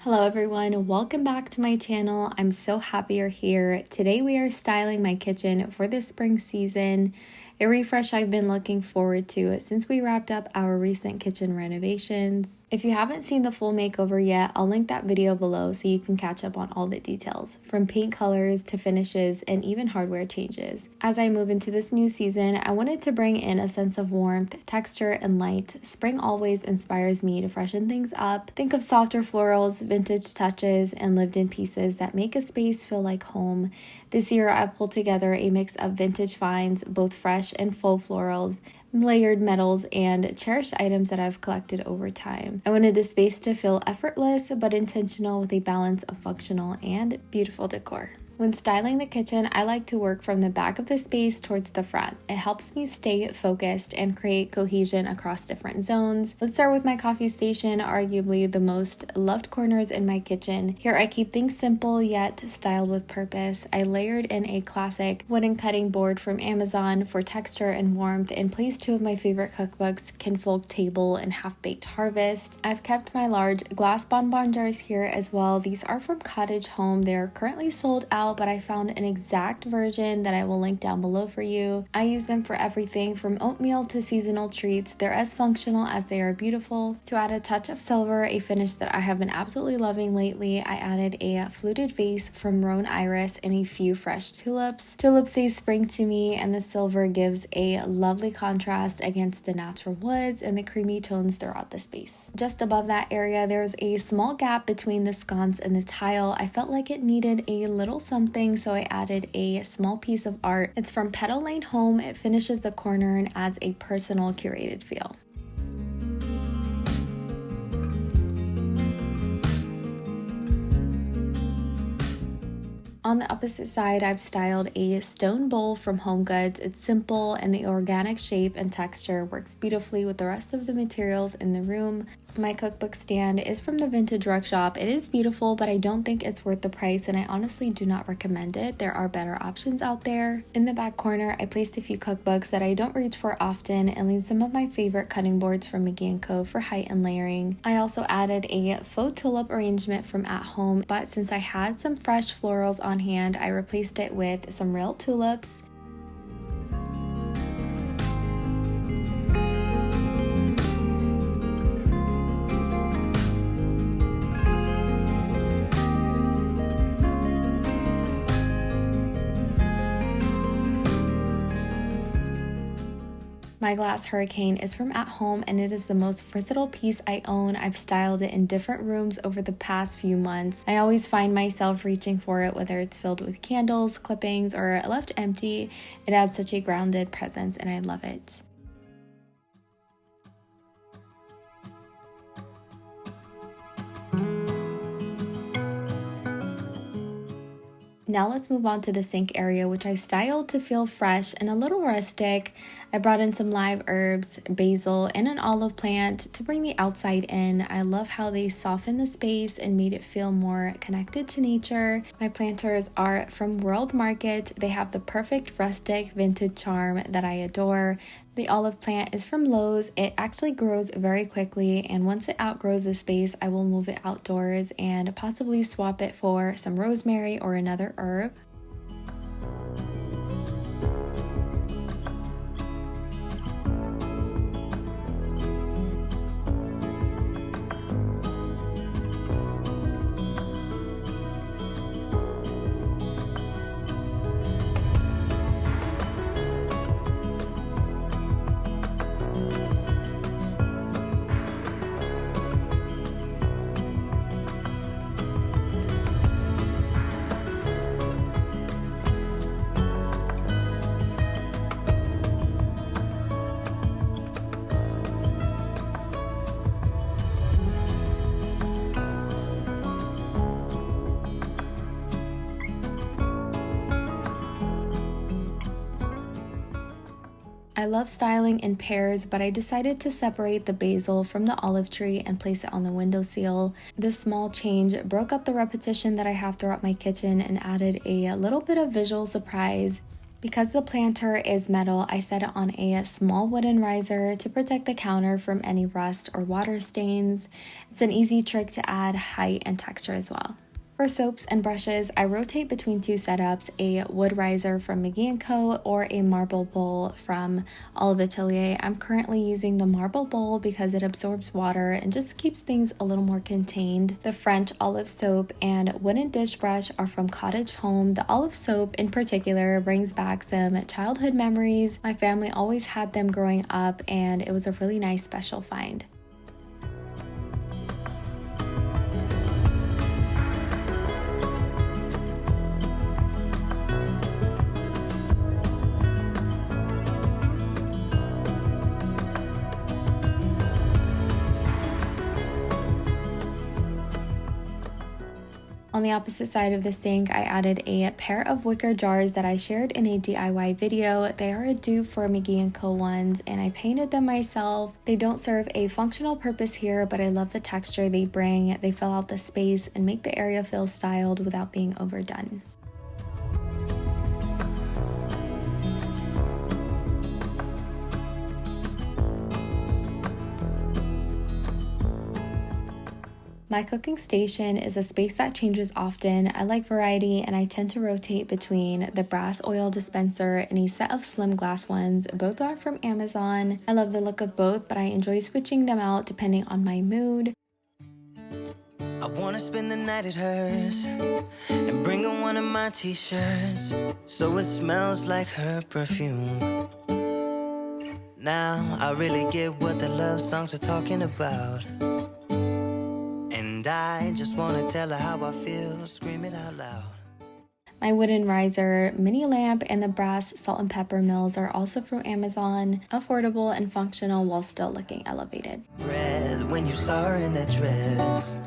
Hello everyone, welcome back to my channel. I'm so happy you're here. Today we are styling my kitchen for the spring season, a refresh I've been looking forward to since we wrapped up our recent kitchen renovations. If you haven't seen the full makeover yet, I'll link that video below so you can catch up on all the details, from paint colors to finishes and even hardware changes. As I move into this new season, I wanted to bring in a sense of warmth, texture, and light. Spring always inspires me to freshen things up. Think of softer florals, vintage touches, and lived-in pieces that make a space feel like home. This year, I pulled together a mix of vintage finds, both fresh and faux florals, layered metals, and cherished items that I've collected over time. I wanted the space to feel effortless but intentional with a balance of functional and beautiful decor. When styling the kitchen, I like to work from the back of the space towards the front. It helps me stay focused and create cohesion across different zones. Let's start with my coffee station, arguably the most loved corners in my kitchen. Here I keep things simple yet styled with purpose. I layered in a classic wooden cutting board from Amazon for texture and warmth and placed two of my favorite cookbooks, Kinfolk Table and Half-Baked Harvest. I've kept my large glass bonbon jars here as well. These are from Cottage Home. They are currently sold out, but I found an exact version that I will link down below for you. I use them for everything from oatmeal to seasonal treats. They're as functional as they are beautiful. To add a touch of silver, a finish that I have been absolutely loving lately, I added a fluted vase from Roan Iris and a few fresh tulips. Tulips say spring to me, and the silver gives a lovely contrast against the natural woods and the creamy tones throughout the space. Just above that area, there's a small gap between the sconce and the tile. I felt like it needed a little something, so I added a small piece of art. It's from Petal Lane Home. It finishes the corner and adds a personal, curated feel. On the opposite side, I've styled a stone bowl from HomeGoods. It's simple, and the organic shape and texture works beautifully with the rest of the materials in the room. My cookbook stand is from the Vintage Workshop. It is beautiful, but I don't think it's worth the price, and I honestly do not recommend it. There are better options out there. In the back corner, I placed a few cookbooks that I don't reach for often and laid some of my favorite cutting boards from McGee & Co. for height and layering. I also added a faux tulip arrangement from At Home, but since I had some fresh florals on hand, I replaced it with some real tulips. My glass hurricane is from At Home, and it is the most versatile piece I own. I've styled it in different rooms over the past few months. I always find myself reaching for it, whether it's filled with candles, clippings, or left empty. It adds such a grounded presence, and I love it. Now let's move on to the sink area, which I styled to feel fresh and a little rustic. I brought in some live herbs, basil, and an olive plant to bring the outside in. I love how they softened the space and made it feel more connected to nature. My planters are from World Market. They have the perfect rustic vintage charm that I adore. The olive plant is from Lowe's. It actually grows very quickly, and once it outgrows the space, I will move it outdoors and possibly swap it for some rosemary or another herb. I love styling in pairs, but I decided to separate the basil from the olive tree and place it on the windowsill. This small change broke up the repetition that I have throughout my kitchen and added a little bit of visual surprise. Because the planter is metal, I set it on a small wooden riser to protect the counter from any rust or water stains. It's an easy trick to add height and texture as well. For soaps and brushes, I rotate between two setups, a wood riser from McGee & Co. or a marble bowl from Olive Atelier. I'm currently using the marble bowl because it absorbs water and just keeps things a little more contained. The French olive soap and wooden dish brush are from Cottage Home. The olive soap in particular brings back some childhood memories. My family always had them growing up, and it was a really nice special find. On the opposite side of the sink, I added a pair of wicker jars that I shared in a DIY video. They are a dupe for McGee & Co. ones, and I painted them myself. They don't serve a functional purpose here, but I love the texture they bring. They fill out the space and make the area feel styled without being overdone. My cooking station is a space that changes often. I like variety, and I tend to rotate between the brass oil dispenser and a set of slim glass ones. Both are from Amazon. I love the look of both, but I enjoy switching them out depending on my mood. I wanna spend the night at hers and bring her one of my t-shirts so it smells like her perfume. Now I really get what the love songs are talking about. And I just wanna tell her how I feel, scream it out loud. My wooden riser, mini lamp, and the brass salt and pepper mills are also from Amazon. Affordable and functional while still looking elevated. Breath when you saw her in that dress,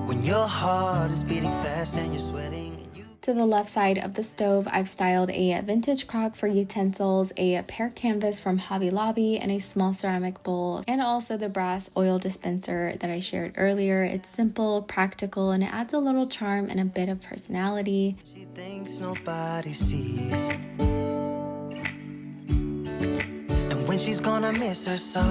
when your heart is beating fast and you're sweating. To the left side of the stove, I've styled a vintage crock for utensils, a pear canvas from Hobby Lobby, and a small ceramic bowl, and also the brass oil dispenser that I shared earlier. It's simple, practical, and it adds a little charm and a bit of personality. She thinks nobody sees, and when she's gonna miss her so,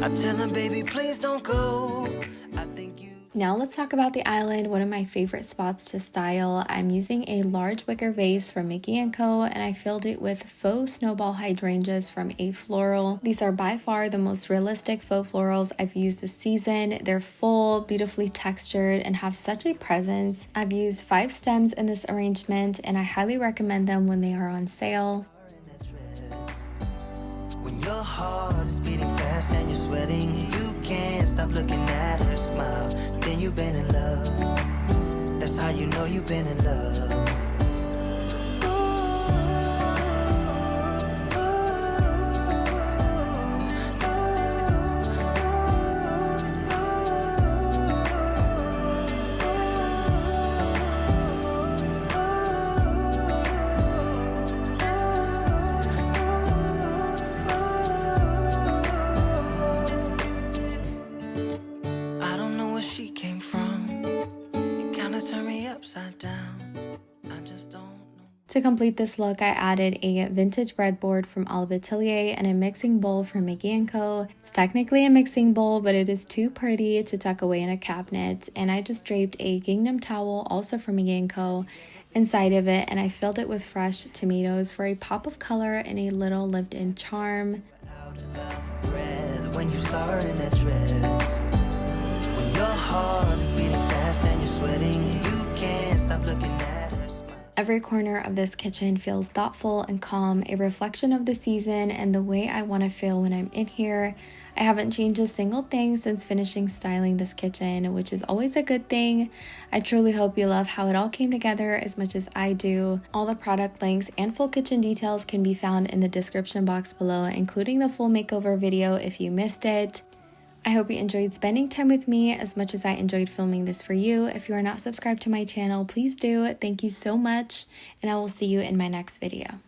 I tell her, baby, please don't go. I think you. Now let's talk about the island, one of my favorite spots to style. I'm using a large wicker vase from McGee & Co. and I filled it with faux snowball hydrangeas from A Floral. These are by far the most realistic faux florals I've used this season. They're full, beautifully textured, and have such a presence. I've used 5 stems in this arrangement, and I highly recommend them when they are on sale. When your heart is beating fast and you're sweating, you can't stop looking at her smile. Then you've been in love. That's how you know you've been in love. To complete this look, I added a vintage breadboard from Olive Atelier and a mixing bowl from McGee & Co. It's technically a mixing bowl, but it is too pretty to tuck away in a cabinet. And I just draped a gingham towel, also from McGee & Co. inside of it, and I filled it with fresh tomatoes for a pop of color and a little lived-in charm. When you saw her in that dress, when your heart is beating fast and you're sweating, you can't stop looking at her. Every corner of this kitchen feels thoughtful and calm, a reflection of the season and the way I want to feel when I'm in here. I haven't changed a single thing since finishing styling this kitchen, which is always a good thing. I truly hope you love how it all came together as much as I do. All the product links and full kitchen details can be found in the description box below, including the full makeover video if you missed it. I hope you enjoyed spending time with me as much as I enjoyed filming this for you. If you are not subscribed to my channel, please do. Thank you so much, and I will see you in my next video.